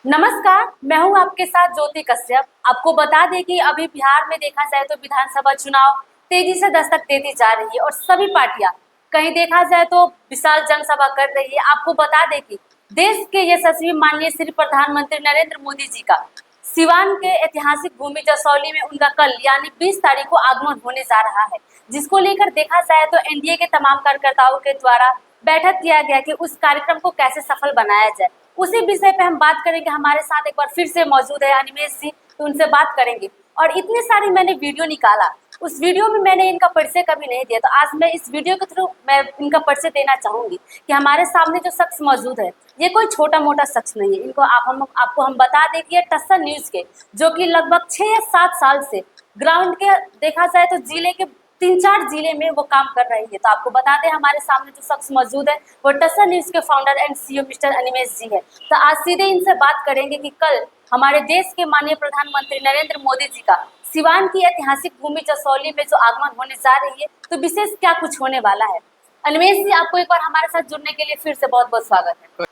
नमस्कार, मैं हूं आपके साथ ज्योति कश्यप। आपको बता दें कि अभी बिहार में देखा जाए तो विधानसभा चुनाव तेजी से दस्तक देती जा रही है और सभी पार्टियां कहीं देखा जाए तो विशाल जनसभा कर रही है। आपको बता दें कि देश के यशस्वी माननीय श्री प्रधानमंत्री नरेंद्र मोदी जी का सिवान के ऐतिहासिक भूमि जसौली में उनका कल यानी 20 तारीख को आगमन होने जा रहा है, जिसको लेकर देखा जाए तो एनडीए के तमाम कार्यकर्ताओं के द्वारा बैठक किया गया कि उस कार्यक्रम को कैसे सफल बनाया जाए। उसी विषय पे हम बात करेंगे। हमारे साथ एक बार फिर से मौजूद है अनिमेश जी, तो उनसे बात करेंगे। और इतनी सारी मैंने वीडियो निकाला, उस वीडियो में मैंने इनका परिचय कभी नहीं दिया, तो आज मैं इस वीडियो के थ्रू मैं इनका परिचय देना चाहूंगी कि हमारे सामने जो शख्स मौजूद है ये कोई छोटा मोटा शख्स नहीं है। इनको आपको हम बता दें कि ये टस्सन न्यूज के जो कि लगभग 6 या 7 साल से ग्राउंड के देखा जाए तो जिले के 3-4 जिले में वो काम कर रही है। तो आपको बता दें हमारे सामने जो शख्स मौजूद है वो टस्सन न्यूज के founder and CEO mister Animesh ji है। तो आज सीधे इनसे बात करेंगे कि कल हमारे देश के माननीय प्रधानमंत्री नरेंद्र मोदी जी का सिवान की ऐतिहासिक भूमि जसौली में जो आगमन होने जा रही है, तो विशेष क्या कुछ होने वाला है। अनिमेश जी, आपको एक बार हमारे साथ जुड़ने के लिए फिर से बहुत बहुत स्वागत है।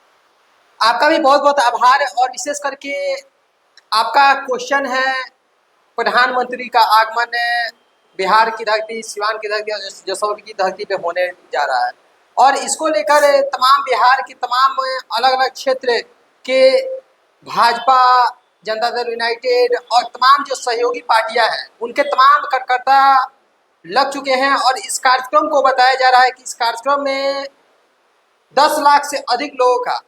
आपका भी बहुत बहुत आभार। और विशेष करके आपका क्वेश्चन है प्रधानमंत्री का आगमन बिहार की धरती, सिवान की धरती और जसौली की धरती पे होने जा रहा है, और इसको लेकर तमाम बिहार की तमाम अलग अलग क्षेत्र के भाजपा, जनता दल यूनाइटेड और तमाम जो सहयोगी पार्टियां हैं उनके तमाम कार्यकर्ता लग चुके हैं। और इस कार्यक्रम को बताया जा रहा है कि इस कार्यक्रम में 10 लाख से अधिक लोगों का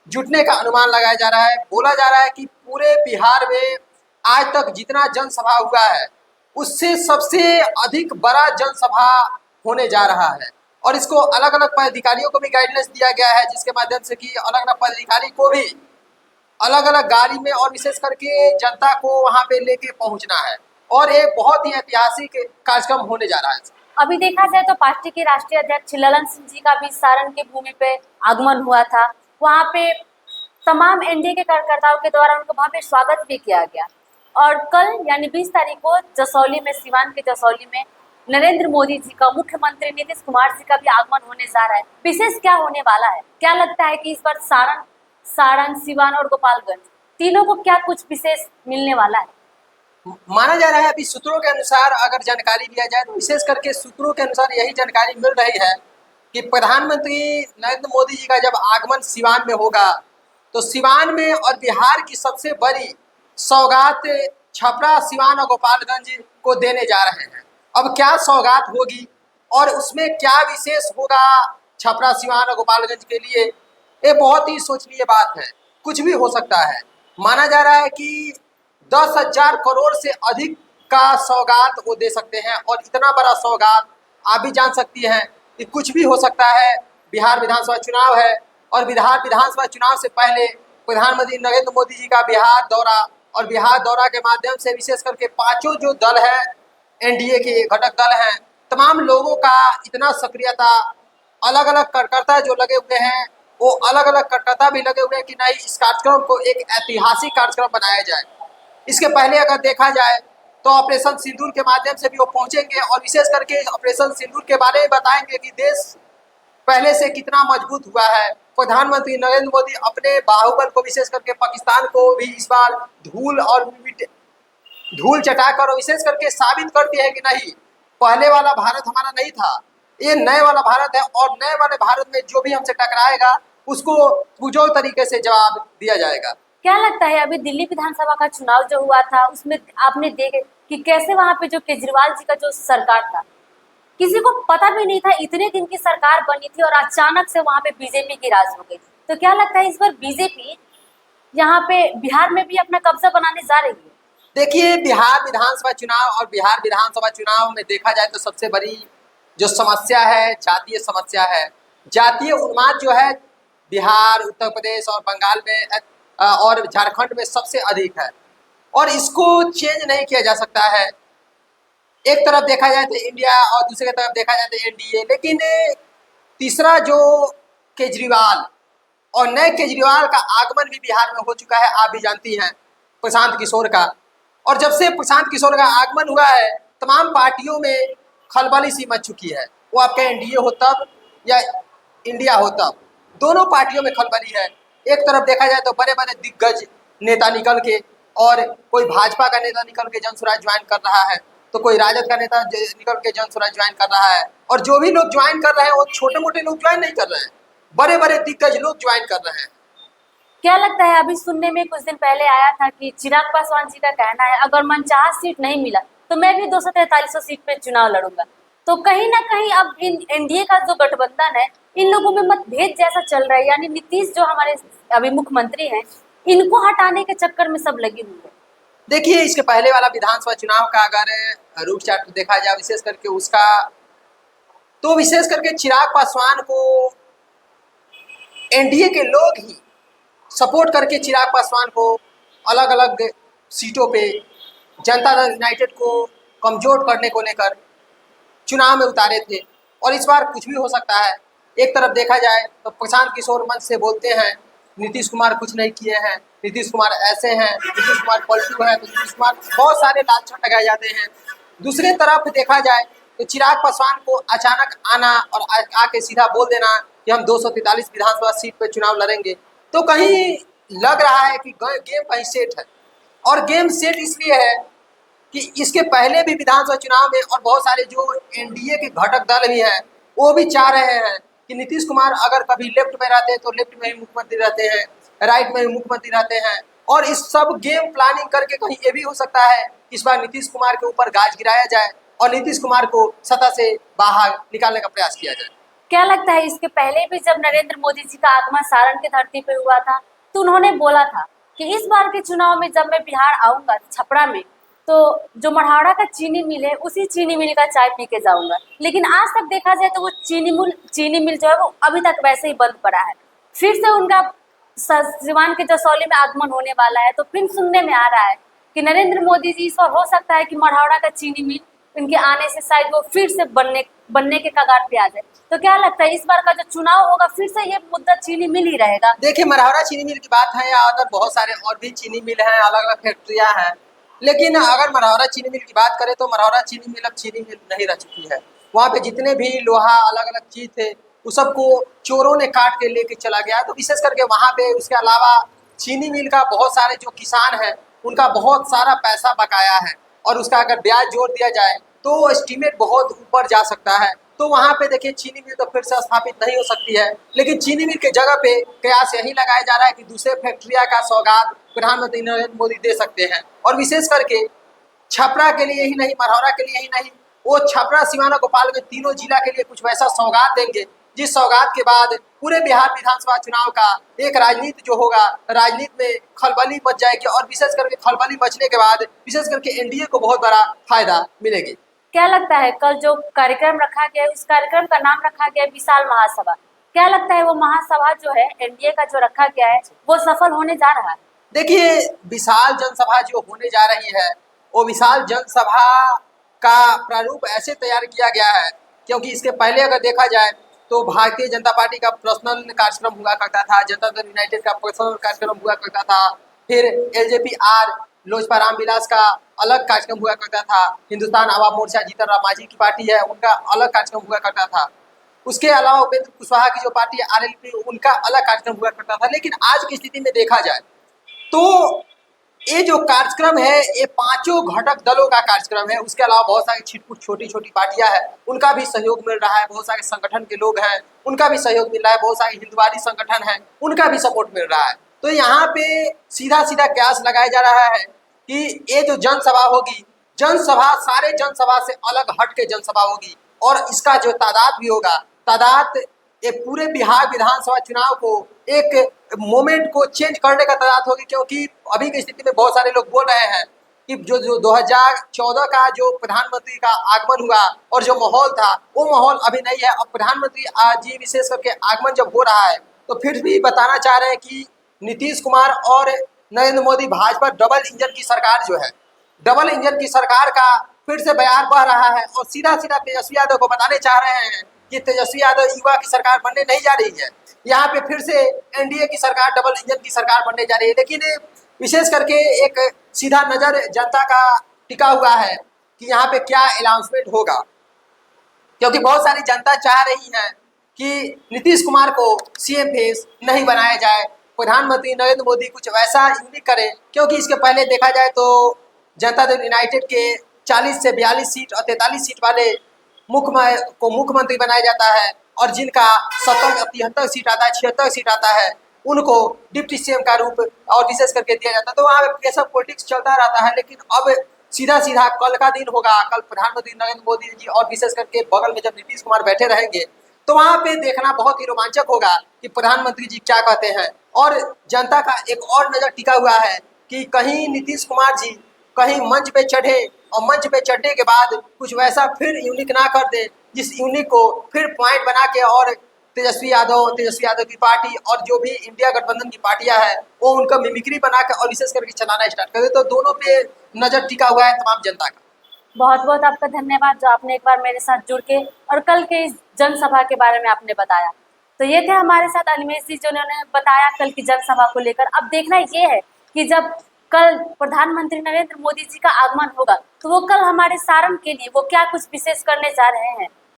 जुटने का अनुमान लगाया जा रहा है। बोला जा रहा है कि पूरे बिहार में आज तक जितना जनसभा हुआ है उससे सबसे अधिक बड़ा जनसभा होने जा रहा है। और इसको अलग अलग पदाधिकारियों को भी गाइडलाइंस दिया गया है, जिसके माध्यम से कि अलग अलग पदाधिकारी को भी अलग अलग गाड़ी में और विशेष करके जनता को वहां पे लेके पहुंचना है। और एक बहुत ही ऐतिहासिक कार्यक्रम होने जा रहा है। अभी देखा जाए तो पार्टी के राष्ट्रीय अध्यक्ष ललन सिंह जी का भी सारण की भूमि पे आगमन हुआ था। वहाँ पे तमाम एनडीए के कार्यकर्ताओं के द्वारा उनका भव्य स्वागत भी किया गया। और कल यानी 20 तारीख को जसौली में, सिवान के जसौली में नरेंद्र मोदी जी का, मुख्यमंत्री नीतीश कुमार जी का भी आगमन होने जा रहा है। विशेष क्या होने वाला है, क्या लगता है कि इस बार सारण, सिवान और गोपालगंज तीनों को क्या कुछ विशेष मिलने वाला है? माना जा रहा है, अभी सूत्रों के अनुसार अगर जानकारी लिया जाए तो विशेष करके सूत्रों के अनुसार यही जानकारी मिल रही है कि प्रधानमंत्री नरेंद्र मोदी जी का जब आगमन सिवान में होगा तो सिवान में और बिहार की सबसे बड़ी सौगात छपरा, सिवान और गोपालगंज को देने जा रहे हैं। अब क्या सौगात होगी और उसमें क्या विशेष होगा छपरा, सिवान और गोपालगंज के लिए, ये बहुत ही सोचनीय बात है। कुछ भी हो सकता है। माना जा रहा है कि 10,000 करोड़ से अधिक का सौगात वो दे सकते हैं। और इतना बड़ा सौगात आप भी जान सकती हैं कि कुछ भी हो सकता है। बिहार विधानसभा चुनाव है और बिहार विधानसभा चुनाव से पहले प्रधानमंत्री नरेंद्र मोदी जी का बिहार दौरा, और बिहार दौरा के माध्यम से विशेष करके पांचों जो दल है, एनडीए के घटक दल हैं, तमाम लोगों का इतना सक्रियता, अलग अलग कार्यकर्ता जो लगे हुए हैं वो अलग अलग कार्यकर्ता भी लगे हुए हैं कि नहीं, इस कार्यक्रम को एक ऐतिहासिक कार्यक्रम बनाया जाए। इसके पहले अगर देखा जाए तो ऑपरेशन सिंदूर के माध्यम से भी वो पहुंचेंगे और विशेष करके ऑपरेशन सिंदूर के बारे में बताएंगे कि देश पहले से कितना मजबूत हुआ है। प्रधानमंत्री नरेंद्र मोदी अपने बाहुबल को विशेष करके पाकिस्तान को भी इस बार धूल चटाकर और विशेष करके साबित करती है कि नहीं, पहले वाला भारत हमारा नहीं था, ये नए वाला भारत है। और नए वाले भारत में जो भी हमसे टकराएगा उसको पुरजोर तरीके से जवाब दिया जाएगा। क्या लगता है अभी दिल्ली विधानसभा का चुनाव जो हुआ था उसमें आपने देखे कि कैसे वहां पे जो केजरीवाल जी का जो सरकार था, किसी को पता भी नहीं था, इतने दिन की सरकार बनी थी और अचानक से वहां पे बीजेपी की राज हो गई। तो क्या लगता है इस बार बीजेपी यहाँ पे बिहार में भी अपना कब्जा बनाने जा रही है? देखिए, बिहार विधानसभा चुनाव और बिहार विधानसभा चुनाव में देखा जाए तो सबसे बड़ी जो समस्या है जातीय समस्या है। जातीय उन्माद जो है बिहार, उत्तर प्रदेश और बंगाल में और झारखंड में सबसे अधिक है, और इसको चेंज नहीं किया जा सकता है। एक तरफ देखा जाए तो इंडिया और दूसरी तरफ देखा जाए तो एनडीए, लेकिन तीसरा जो केजरीवाल और नए केजरीवाल का आगमन भी बिहार में हो चुका है। आप भी जानती हैं प्रशांत किशोर का, और जब से प्रशांत किशोर का आगमन हुआ है तमाम पार्टियों में खलबली सी मच चुकी है। वो आपका एनडीए हो तब या इंडिया हो तब, दोनों पार्टियों में खलबली है। एक तरफ देखा जाए तो बड़े बड़े दिग्गज नेता निकल के, और कोई भाजपा का नेता निकल के जनसुराज ज्वाइन कर रहा है, तो कोई राजद का नेता निकल के जनसुराज ज्वाइन कर रहा है। और जो भी लोग ज्वाइन कर रहे हैं वो छोटे मोटे लोग ज्वाइन नहीं कर रहे हैं, बड़े बड़े दिग्गज लोग ज्वाइन कर रहे हैं। क्या लगता है, अभी सुनने में कुछ दिन पहले आया था कि चिराग पासवान जी का कहना है अगर मनचाहा सीट नहीं मिला तो मैं भी 243 सीट पे चुनाव लड़ूंगा। तो कहीं ना कहीं अब इन एनडीए का जो गठबंधन है, इन लोगों में मतभेद जैसा चल रहा है, यानी नीतीश जो हमारे अभी मुख्यमंत्री हैं, इनको हटाने के चक्कर में सब लगी हुई है। देखिए, इसके पहले वाला विधानसभा चुनाव का अगर रूट चार्ट देखा जाए विशेष करके उसका, तो विशेष करके चिराग पासवान को एनडीए के लोग ही सपोर्ट करके चिराग पासवान को अलग अलग सीटों पे जनता दल यूनाइटेड को कमजोर करने को लेकर चुनाव में उतारे थे। और इस बार कुछ भी हो सकता है। एक तरफ देखा जाए तो प्रशांत किशोर मंच से बोलते हैं नीतीश कुमार कुछ नहीं किए हैं, नीतीश कुमार ऐसे हैं, नीतीश कुमार पलटू है, तो नीतीश कुमार बहुत सारे लालछन लगाए जाते हैं। दूसरे तरफ देखा जाए तो चिराग पासवान को अचानक आना और आके सीधा बोल देना कि हम 243 विधानसभा सीट पर चुनाव लड़ेंगे, तो कहीं लग रहा है कि गेम कहीं सेट है। और गेम सेट इसलिए है कि इसके पहले भी विधानसभा चुनाव में और बहुत सारे जो एनडीए के घटक दल भी हैं वो भी चाह रहे हैं कि नीतीश कुमार अगर कभी लेफ्ट में रहते हैं तो लेफ्ट में ही मुख्यमंत्री रहते हैं, राइट में ही मुख्यमंत्री रहते हैं। और इस सब गेम प्लानिंग करके कहीं ये भी हो सकता है इस बार नीतीश कुमार के ऊपर गाज गिराया जाए और नीतीश कुमार को सत्ता से बाहर निकालने का प्रयास किया जाए। क्या लगता है, इसके पहले भी जब नरेंद्र मोदी जी का आगमन सारण की धरती पे हुआ था तो उन्होंने बोला था कि इस बार के चुनाव में जब मैं बिहार आऊंगा छपरा में, तो जो मढ़ौरा का चीनी मिल है उसी चीनी मिल का चाय पी के जाऊंगा। लेकिन आज तक देखा जाए तो वो चीनी मिल जो है वो अभी तक वैसे ही बंद पड़ा है। फिर से उनका सिवान के जसौली में आगमन होने वाला है, तो फिर सुनने में आ रहा है कि नरेंद्र मोदी जी इस बार हो सकता है कि मढ़ौरा का चीनी मिल इनके आने से शायद वो फिर से बनने के कगार पे आ जाए। तो क्या लगता है इस बार का जो चुनाव होगा फिर से ये मुद्दा चीनी मिल ही रहेगा? देखिए, मढ़ौरा चीनी मिल की बात है या अगर बहुत सारे और भी चीनी मिल हैं, अलग अलग फैक्ट्रियां हैं, लेकिन अगर मढ़ौरा चीनी मिल की बात करें तो मढ़ौरा चीनी मिल अब चीनी मिल नहीं रह चुकी है। वहाँ पे जितने भी लोहा अलग अलग चीज थे उस सबको चोरों ने काट के लेके चला गया। तो विशेष करके वहाँ पे उसके अलावा चीनी मिल का बहुत सारे जो किसान हैं उनका बहुत सारा पैसा बकाया है, और उसका अगर ब्याज जोड़ दिया जाए तो एस्टीमेट बहुत ऊपर जा सकता है। तो वहाँ पे देखिए चीनी मिल तो फिर से स्थापित नहीं हो सकती है, लेकिन चीनी मिल के जगह पे कयास यही लगाया जा रहा है कि दूसरे फैक्ट्रिया का सौगात प्रधानमंत्री नरेंद्र मोदी दे सकते हैं। और विशेष करके छपरा के लिए ही नहीं, मढ़ौरा के लिए ही नहीं, वो छपरा, सिवाना, गोपालगंज तीनों जिला के लिए कुछ वैसा सौगात देंगे जिस सौगात के बाद पूरे बिहार विधानसभा चुनाव का एक राजनीति जो होगा, राजनीति में खलबली मच जाएगी। और विशेष करके खलबली मचने के बाद विशेष करके एनडीए को बहुत बड़ा फायदा मिलेगी। क्या लगता है कल जो कार्यक्रम रखा गया है उस कार्यक्रम का नाम रखा गया है विशाल महासभा, क्या लगता है वो महासभा जो है एनडीए का जो रखा गया है वो सफल होने जा रहा है? देखिए, विशाल जनसभा जो होने जा रही है वो विशाल जनसभा का प्रारूप ऐसे तैयार किया गया है, क्योंकि इसके पहले अगर देखा जाए तो भारतीय जनता पार्टी का पर्सनल कार्यक्रम हुआ करता था, जनता दल यूनाइटेड का पर्सनल कार्यक्रम हुआ करता था, फिर एलजेपी आर लोजपा रामविलास का अलग कार्यक्रम हुआ करता था, हिंदुस्तान आवाम मोर्चा जीतन राम मांझी की पार्टी है उनका अलग कार्यक्रम हुआ करता था, उसके अलावा उपेंद्र कुशवाहा की जो पार्टी है आरएलपी उनका अलग कार्यक्रम हुआ करता था। लेकिन आज की स्थिति में देखा जाए तो ये जो कार्यक्रम है ये पांचों घटक दलों का कार्यक्रम है। उसके अलावा बहुत सारी छिटपुट छोटी छोटी पार्टियां हैं उनका भी सहयोग मिल रहा है, बहुत सारे संगठन के लोग हैं उनका भी सहयोग मिल रहा है, बहुत सारे हिंदुवादी संगठन हैं उनका भी सपोर्ट मिल रहा है। तो यहाँ पे सीधा सीधा कयास लगाया जा रहा है कि ये जो जनसभा होगी, जनसभा सारे जनसभा से अलग हट के जनसभा होगी, और इसका जो तादाद भी होगा, तादाद ये पूरे बिहार विधानसभा चुनाव को एक मोमेंट को चेंज करने का तादाद होगी। क्योंकि अभी की स्थिति में बहुत सारे लोग बोल रहे हैं कि जो 2014 का जो प्रधानमंत्री का आगमन हुआ और जो माहौल था वो माहौल अभी नहीं है। अब प्रधानमंत्री जी विशेष करके आगमन जब हो रहा है तो फिर भी बताना चाह रहे हैं कि नीतीश कुमार और नरेंद्र मोदी भाजपा डबल इंजन की सरकार जो है, डबल इंजन की सरकार का फिर से बयान बह रहा है। और सीधा सीधा तेजस्वी यादव को बताने चाह रहे हैं कि तेजस्वी यादव युवा की सरकार बनने नहीं जा रही है, यहाँ पे फिर से एनडीए की सरकार डबल इंजन की सरकार बनने जा रही है। लेकिन विशेष करके एक सीधा नजर जनता का टिका हुआ है कि यहाँ पे क्या अनाउंसमेंट होगा, क्योंकि बहुत सारी जनता चाह रही है कि नीतीश कुमार को सीएम फेस नहीं बनाया जाए, प्रधानमंत्री नरेंद्र मोदी कुछ वैसा यूनिक करे, क्योंकि इसके पहले देखा जाए तो जनता दल यूनाइटेड के 40 से 42 सीट और 43 सीट वाले मुख्यमंत्री बनाया जाता है, और जिनका 73 सीट आता है, 76 सीट आता है, उनको डिप्टी सीएम का रूप और विशेष करके दिया जाता है। तो वहाँ पे सब पॉलिटिक्स चलता रहता है। लेकिन अब सीधा सीधा कल का दिन होगा, कल प्रधानमंत्री नरेंद्र मोदी जी और विशेष करके बगल में जब नीतीश कुमार बैठे रहेंगे, तो वहाँ पे देखना बहुत ही रोमांचक होगा कि प्रधानमंत्री जी क्या कहते हैं। और जनता का एक और नज़र टिका हुआ है कि कहीं नीतीश कुमार जी कहीं मंच पे चढ़े और मंच पे चढ़ने के बाद कुछ वैसा फिर यूनिक ना कर दे, जिस यूनिक को फिर पॉइंट बना के और तेजस्वी यादव की पार्टी और जो भी इंडिया गठबंधन की पार्टियां हैं वो उनका मिमिक्री बना के और विशेष करके चलाना स्टार्ट कर दे। तो दोनों पे नज़र टिका हुआ है तमाम जनता का। बहुत बहुत आपका धन्यवाद जो आपने एक बार मेरे साथ जुड़ के और कल के इस जनसभा के बारे में आपने बताया। तो ये थे हमारे साथ अनिमेश जी जो उन्होंने बताया कल की जनसभा को लेकर। अब देखना ये है कि जब कल प्रधानमंत्री नरेंद्र मोदी जी का आगमन होगा तो वो कल हमारे सारण के लिए वो क्या कुछ विशेष करने जा रहे हैं।